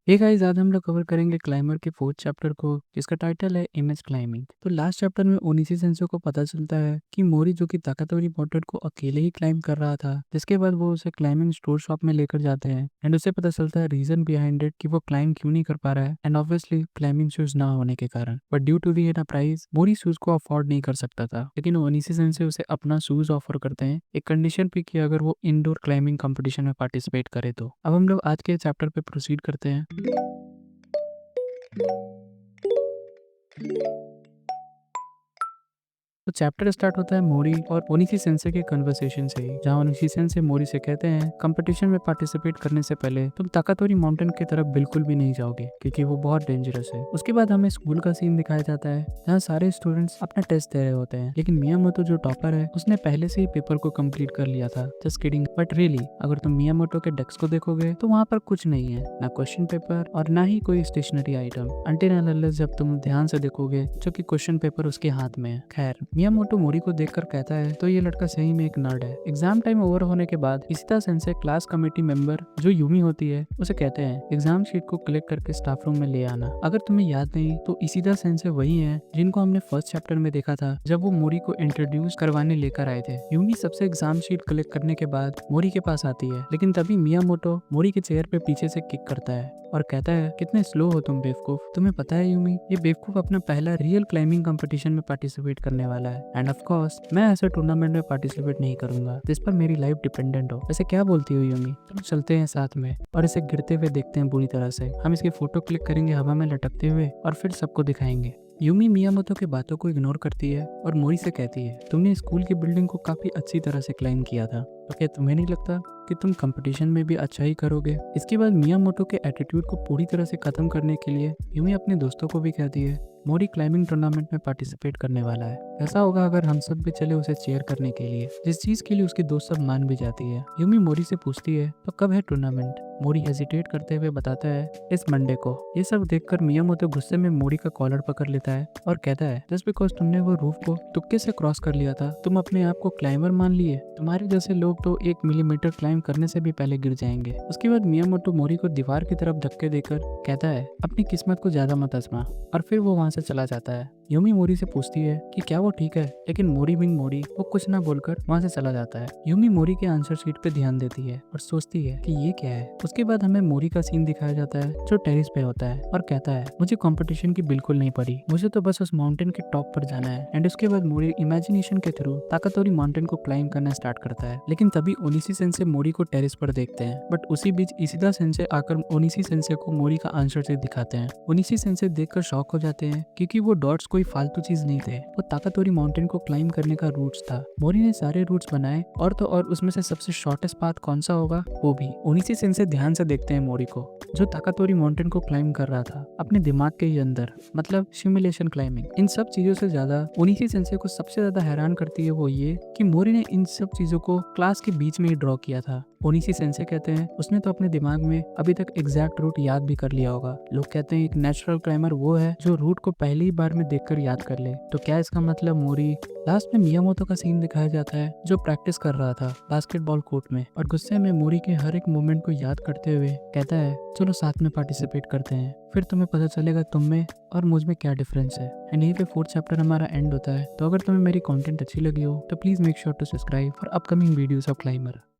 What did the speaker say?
Hey guys, आज हम लोग कवर करेंगे क्लाइंबर के फोर्थ चैप्टर को, जिसका टाइटल है इमेज क्लाइंबिंग। तो लास्ट चैप्टर में ओनिशी सेंसे को पता चलता है कि मोरी जो कि ताकातोरी मोटर्ड को अकेले ही क्लाइंब कर रहा था, जिसके बाद वो उसे क्लाइंबिंग स्टोर शॉप में लेकर जाते हैं एंड उसे पता चलता है रीजन बिहाइंड इट कि वो क्लाइंब क्यों नहीं कर पा रहा है एंड ऑब्वियसली क्लाइंबिंग शूज ना होने के कारण। But due to the price more shoes को अफोर्ड नहीं कर सकता था, लेकिन ओनिशी सेंसे उसे अपना शूज ऑफर करते हैं एक कंडीशन पे कि अगर वो इंडोर क्लाइंबिंग कंपटीशन में पार्टिसिपेट करे तो। अब हम लोग आज के चैप्टर पे प्रोसीड करते हैं। तो चैप्टर स्टार्ट होता है मोरी और ओनिशी सेंसे के कन्वर्सेशन से ही, जहाँ ओनिशी सेंसे मोरी से कहते हैं कंपटीशन में पार्टिसिपेट करने से पहले तुम ताकातोरी माउंटेन की तरफ बिल्कुल भी नहीं जाओगे क्योंकि वो बहुत डेंजरस है। उसके बाद हमें स्कूल का सीन दिखाया जाता है जहाँ सारे स्टूडेंट्स अपना टेस्ट दे रहे होते हैं, लेकिन मियामोटो जो टॉपर है उसने पहले से ही पेपर को कंप्लीट कर लिया था। जस्ट किडिंग, बट रियली अगर तुम मियामोटो के डेस्क को देखोगे तो वहाँ पर कुछ नहीं है, ना क्वेश्चन पेपर और ना ही कोई स्टेशनरी आइटम, अनटिल अनलेस जब तुम ध्यान से देखोगे जो कि क्वेश्चन पेपर उसके हाथ में है। खैर, मियामोटो मोरी को देखकर कहता है तो ये लड़का सही में एक नर्ड है। एग्जाम टाइम ओवर होने के बाद Ishita sensei class committee member जो यूमी होती है उसे कहते हैं एग्जाम शीट को कलेक्ट करके स्टाफ रूम में ले आना। अगर तुम्हें याद नहीं तो इशिता सेंसे वही है जिनको हमने फर्स्ट चैप्टर में देखा था जब वो मोरी को इंट्रोड्यूस करवाने लेकर आए थे। यूमी सबसे एग्जाम शीट कलेक्ट करने के बाद मोरी के पास आती है, लेकिन तभी मियामोटो मोरी के चेयर पे पीछे से किक करता है और कहता है कितने स्लो हो तुम बेवकूफ। तुम्हें पता है यूमी, ये बेवकूफ अपना पहला रियल क्लाइंबिंग कंपटीशन में पार्टिसिपेट करने वाला है एंड ऑफ कोर्स मैं ऐसे टूर्नामेंट में पार्टिसिपेट नहीं करूंगा जिस पर मेरी लाइफ डिपेंडेंट हो। वैसे क्या बोलती हो यूमी, चलो चलते हैं साथ में और इसे गिरते हुए देखते हैं बुरी तरह से। हम इसकी फोटो क्लिक करेंगे हवा में लटकते हुए और फिर सबको दिखाएंगे। यूमी मियामोटो के बातों को इग्नोर करती है और मोरी से कहती है तुमने स्कूल की बिल्डिंग को काफी अच्छी तरह से क्लाइंब किया था, तो क्या तुम्हें नहीं लगता कि तुम कंपटीशन में भी अच्छा ही करोगे। इसके बाद मियामोटो के एटीट्यूड को पूरी तरह से खत्म करने के लिए यूमी अपने दोस्तों को भी कहती है मोरी क्लाइंबिंग टूर्नामेंट में पार्टिसिपेट करने वाला है, ऐसा होगा अगर हम सब भी चले उसे चेयर करने के लिए, जिस चीज के लिए उसकी दोस्त सब मान भी जाती है। यूमी मोरी से पूछती है तो कब है टूर्नामेंट। मोरी हेजिटेट करते हुए बताता है इस मंडे को। ये सब देखकर मियामोटो गुस्से में मोरी का कॉलर पकड़ लेता है और कहता है जस्ट बिकॉज तुमने वो रूफ को तुक्के से क्रॉस कर लिया था तुम अपने आप को क्लाइंबर मान लिए। तुम्हारे जैसे लोग तो 1 मिलीमीटर क्लाइंब करने से भी पहले गिर जाएंगे। उसके बाद मियामोटो मोरी को दीवार की तरफ धक्के देकर कहता है अपनी किस्मत को ज्यादा मत आजमा, और फिर वो वहां से चला जाता है। यूमी मोरी से पूछती है कि क्या वो ठीक है, लेकिन मोरी बिन मोरी वो कुछ ना बोलकर वहां से चला जाता है। यूमी मोरी के आंसर शीट पे ध्यान देती है और सोचती है कि ये क्या है। उसके बाद हमें मोरी का सीन दिखाया जाता है जो टेरिस पे होता है और कहता है मुझे कंपटीशन की बिल्कुल नहीं पड़ी, मुझे तो बस उस माउंटेन के टॉप पर जाना है। एंड उसके बाद मोरी इमेजिनेशन के थ्रू ताकातोरी माउंटेन को क्लाइंब करना स्टार्ट करता है, लेकिन तभी ओनिशी सेंसे मोरी को टेरिस पर देखते हैं। बट उसी बीच इशिता सेंसे आकर ओनिशी सेंसे को मोरी का आंसर शीट दिखाते हैं। ओनिशी सेंसे देखकर शॉक हो जाते हैं क्योंकि वो डॉट्स कोई फालतू चीज नहीं थे, वो ताकातोरी माउंटेन को क्लाइंब करने का रूट्स था। मोरी ने सारे रूट्स बनाए और तो और उसमें से सबसे शॉर्टेस्ट पाथ कौन सा होगा वो भी। ओनिशी सेंसे ध्यान से देखते हैं मोरी को जो ताकातोरी माउंटेन को क्लाइंब कर रहा था अपने दिमाग के ही अंदर, मतलब सिमुलेशन क्लाइंबिंग। इन सब चीजों से ज्यादा ओनिशी सेंसे को सबसे ज्यादा हैरान करती है वो ये कि मोरी ने इन सब चीजों को क्लास के बीच में ही ड्रॉ किया था। ओनिशी सेंसे कहते हैं उसने तो अपने दिमाग में अभी तक एग्जैक्ट रूट याद भी कर लिया होगा। लोग कहते हैं एक नेचुरल क्लाइंबर वो है जो रूट को पहली ही बार में देखकर याद कर ले, तो क्या इसका मतलब मोरी। लास्ट में मियामोटो का सीन दिखाया जाता है जो प्रैक्टिस कर रहा था बास्केटबॉल कोर्ट में और गुस्से में मोरी के हर एक मूवमेंट को याद करते हुए कहता है चलो साथ में पार्टिसिपेट करते हैं, फिर तुम्हें पता चलेगा तुम में और मुझ में क्या डिफरेंस है। एंड यहीं पे फोर्थ चैप्टर हमारा एंड होता है। तो अगर तुम्हें मेरी कंटेंट अच्छी लगी हो तो please make sure to subscribe for upcoming videos of climber.